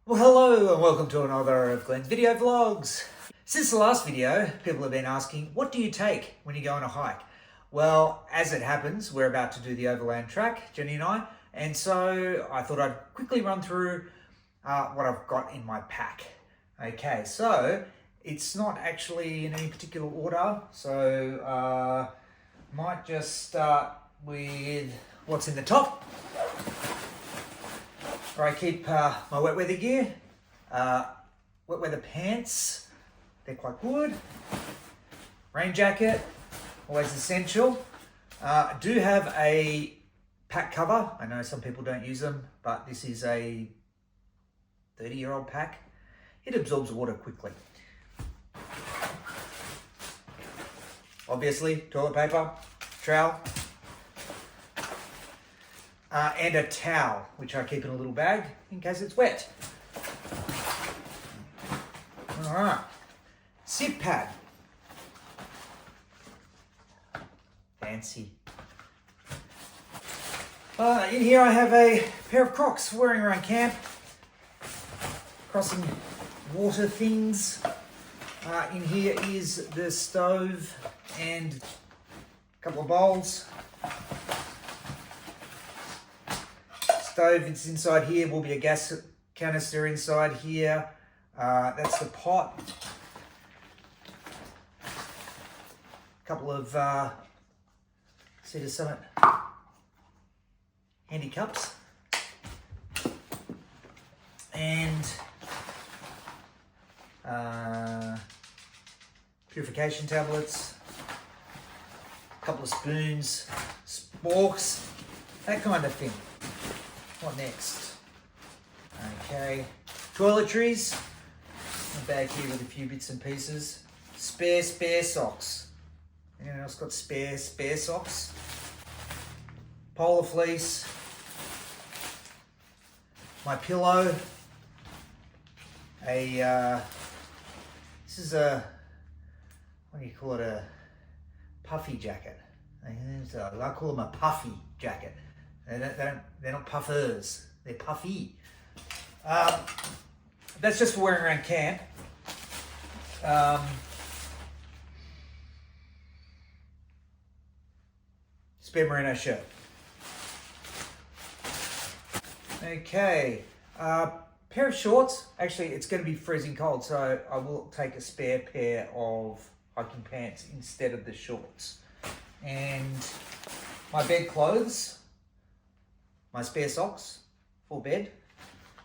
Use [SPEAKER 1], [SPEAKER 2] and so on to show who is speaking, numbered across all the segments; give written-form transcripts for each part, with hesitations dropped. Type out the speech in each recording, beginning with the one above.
[SPEAKER 1] Well, hello and welcome to another of Glenn's video vlogs. Since the last video, people have been asking, what do you take when you go on a hike? Well, as it happens, we're about to do the Overland Track, Jenny and I, and so I thought I'd quickly run through what I've got in my pack. Okay, so it's not actually in any particular order, so might just start with what's in the top. Where I keep my wet weather gear, wet weather pants, they're quite good. Rain jacket, always essential. I do have a pack cover. I know some people don't use them, but this is a 30-year-old pack. It absorbs water quickly. Obviously, toilet paper, trowel, and a towel, which I keep in a little bag in case it's wet. All right, sit pad. Fancy. In here I have a pair of Crocs for wearing around camp. Crossing water things. In here is the stove and a couple of bowls. Stove, it's inside here, will be a gas canister inside here. That's the pot. A couple of Cedar Summit handy cups. And purification tablets. A couple of spoons, sporks, that kind of thing. What next? Okay, toiletries. A bag here with a few bits and pieces. Spare socks. Anyone else got spare socks? Polar fleece. My pillow. This is a, what do you call it? A puffy jacket. I call them a puffy jacket. They're not puffers, they're puffy. That's just for wearing around camp. Spare merino shirt. Okay, pair of shorts. Actually, it's going to be freezing cold, so I will take a spare pair of hiking pants instead of the shorts. And my bed clothes. My spare socks for bed,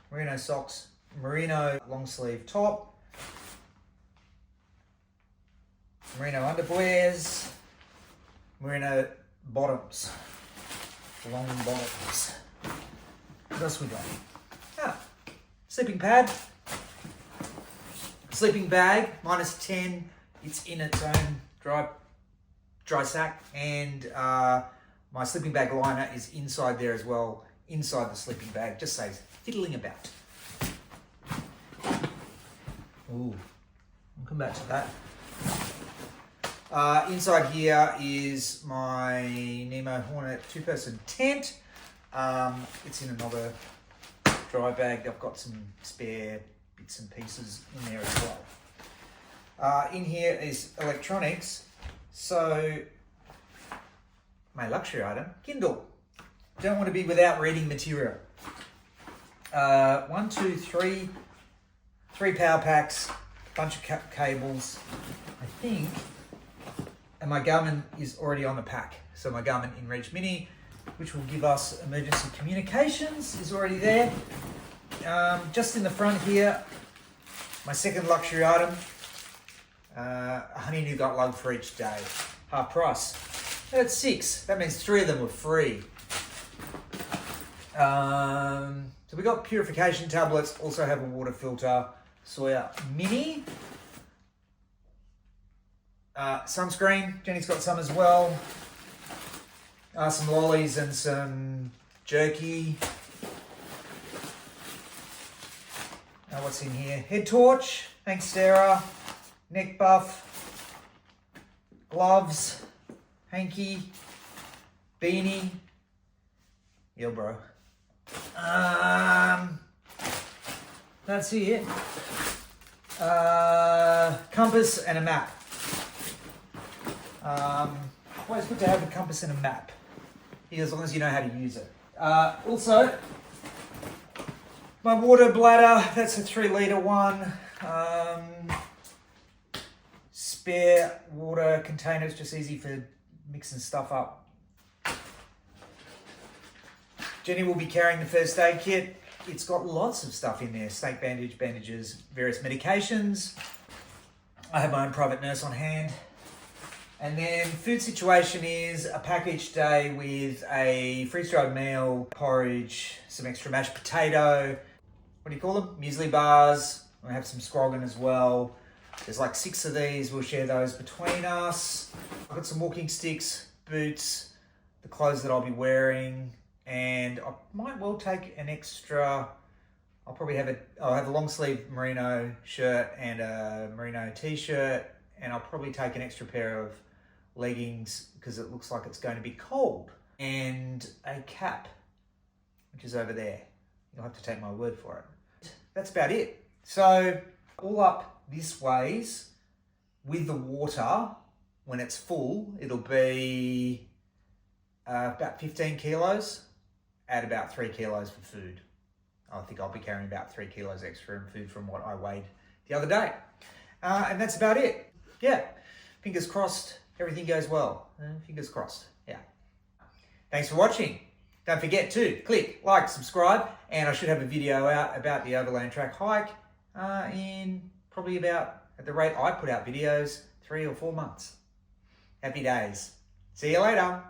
[SPEAKER 1] merino socks, merino long sleeve top, merino underwears, merino bottoms, long bottoms. What else we got? Sleeping pad, sleeping bag, -10. It's in its own dry sack, and my sleeping bag liner is inside there as well, inside the sleeping bag, just says fiddling about. Ooh, we'll come back to that. Inside here is my Nemo Hornet 2-person tent. It's in another dry bag. I've got some spare bits and pieces in there as well. In here is electronics. So, my luxury item, Kindle. Don't want to be without reading material. 1, 2, 3 power packs, bunch of cables, I think, and my Garmin is already on the pack. So my Garmin InReach Mini, which will give us emergency communications, is already there. Just in the front here, my second luxury item, a honey nougat lug for each day, half price. That's 6. That means 3 of them were free. So we got purification tablets. Also have a water filter. Sawyer Mini. Sunscreen. Jenny's got some as well. Some lollies and some jerky. What's in here? Head torch. Thanks, Sarah. Neck buff. Gloves. Hanky, beanie, yo bro. That's it. Compass and a map. Always good to have a compass and a map, as long as you know how to use it. Also, my water bladder, that's a 3-litre one. Spare water containers, just easy for mixing stuff up. Jenny will be carrying the first aid kit. It's got lots of stuff in there: snake bandage, bandages, various medications. I have my own private nurse on hand. And then food situation is a packaged day with a freeze-dried meal, porridge, some extra mashed potato. What do you call them? Muesli bars. I have some scroggin as well. There's like 6 of these. We'll share those between us. I've got some walking sticks, boots, the clothes that I'll be wearing, and I might well take an extra. I'll have a long sleeve merino shirt and a merino t-shirt, and I'll probably take an extra pair of leggings because it looks like it's going to be cold, and a cap, which is over there. You'll have to take my word for it. That's about it. So all up this ways with the water, when it's full, it'll be about 15 kilos. Add about 3 kilos for food. I think I'll be carrying about 3 kilos extra in food from what I weighed the other day. And that's about it. Yeah, fingers crossed everything goes well. Fingers crossed, yeah. Thanks for watching. Don't forget to click like, subscribe, and I should have a video out about the Overland Track hike in probably about, at the rate I put out videos, 3 or 4 months. Happy days. See you later.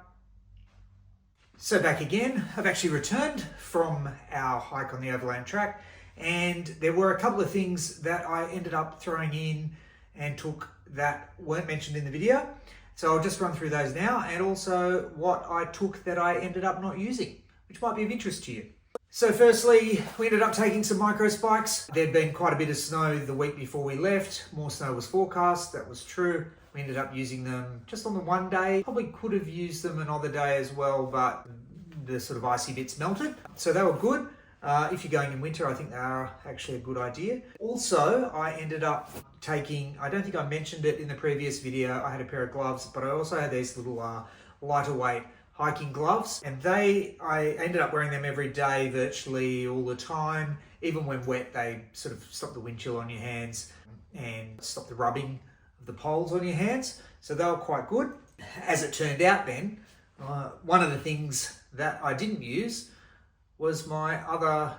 [SPEAKER 1] So back again, I've actually returned from our hike on the Overland Track, and there were a couple of things that I ended up throwing in and took that weren't mentioned in the video. So I'll just run through those now, and also what I took that I ended up not using, which might be of interest to you. So firstly, we ended up taking some micro spikes. There'd been quite a bit of snow the week before we left. More snow was forecast, that was true. We ended up using them just on the one day. Probably could have used them another day as well, but the sort of icy bits melted. So they were good. If you're going in winter, I think they are actually a good idea. Also, I ended up taking, I don't think I mentioned it in the previous video, I had a pair of gloves, but I also had these little lighter weight hiking gloves, and I ended up wearing them every day, virtually all the time. Even when wet, they sort of stop the wind chill on your hands and stop the rubbing of the poles on your hands. So they were quite good. As it turned out then, one of the things that I didn't use was my other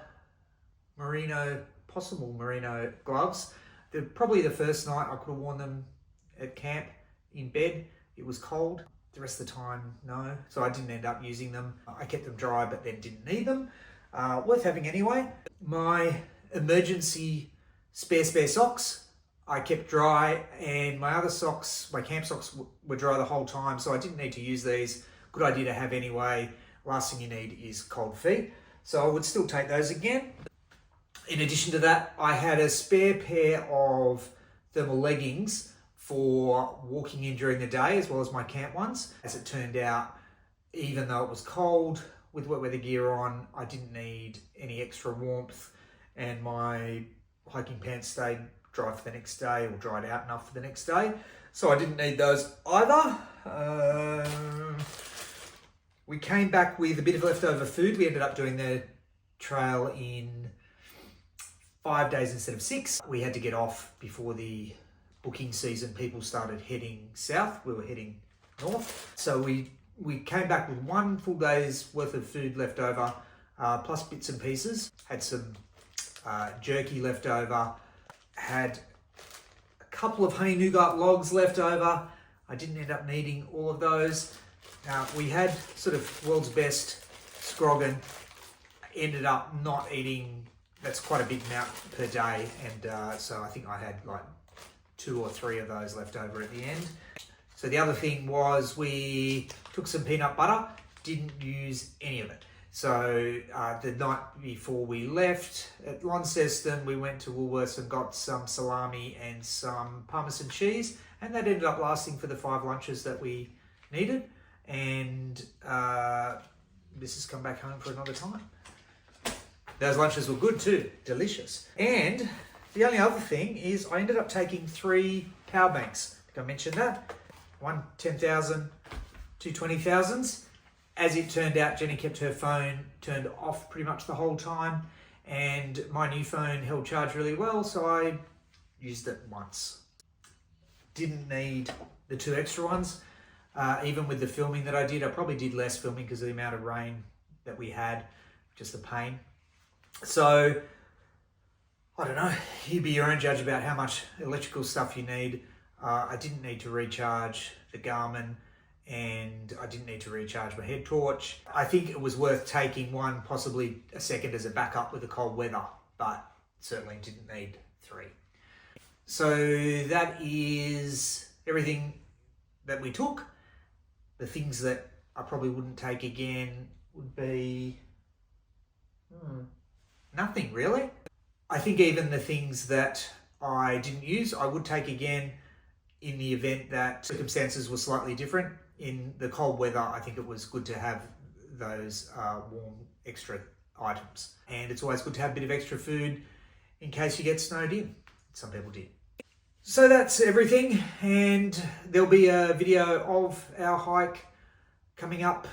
[SPEAKER 1] possible merino gloves. Probably the first night I could have worn them at camp in bed. It was cold. The rest of the time, no. So I didn't end up using them. I kept them dry, but then didn't need them. Worth having anyway. My emergency spare socks, I kept dry, and my other socks, my camp socks, were dry the whole time, so I didn't need to use these. Good idea to have anyway. Last thing you need is cold feet. So I would still take those again. In addition to that, I had a spare pair of thermal leggings for walking in during the day, as well as my camp ones. As it turned out, even though it was cold, with wet weather gear on, I didn't need any extra warmth, and my hiking pants stayed dry for the next day, or dried out enough for the next day. So I didn't need those either. We came back with a bit of leftover food. We ended up doing the trail in 5 days instead of 6. We had to get off before the booking season. People started heading south. We were heading north. So we came back with 1 full day's worth of food left over, plus bits and pieces. Had some jerky left over. Had a couple of honey nougat logs left over. I didn't end up needing all of those. We had sort of world's best scroggin. Ended up not eating, that's quite a big amount per day, and so I think I had like 2 or 3 of those left over at the end. So the other thing was we took some peanut butter, didn't use any of it. So the night before we left at Launceston, we went to Woolworths and got some salami and some Parmesan cheese, and that ended up lasting for the 5 lunches that we needed. And this has come back home for another time. Those lunches were good too, delicious. And the only other thing is I ended up taking 3 power banks. I think I mentioned that. One 10,000, two 20,000s. As it turned out, Jenny kept her phone turned off pretty much the whole time, and my new phone held charge really well, so I used it once. Didn't need the 2 extra ones. Even with the filming that I did, I probably did less filming because of the amount of rain that we had, just the pain. So, I don't know, you be your own judge about how much electrical stuff you need. I didn't need to recharge the Garmin, and I didn't need to recharge my head torch. I think it was worth taking one, possibly a second as a backup with the cold weather, but certainly didn't need 3. So that is everything that we took. The things that I probably wouldn't take again would be nothing really. I think even the things that I didn't use, I would take again in the event that circumstances were slightly different. In the cold weather, I think it was good to have those warm extra items. And it's always good to have a bit of extra food in case you get snowed in. Some people did. So that's everything, and there'll be a video of our hike coming up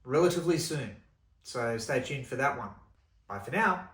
[SPEAKER 1] relatively soon. So stay tuned for that one. Bye for now.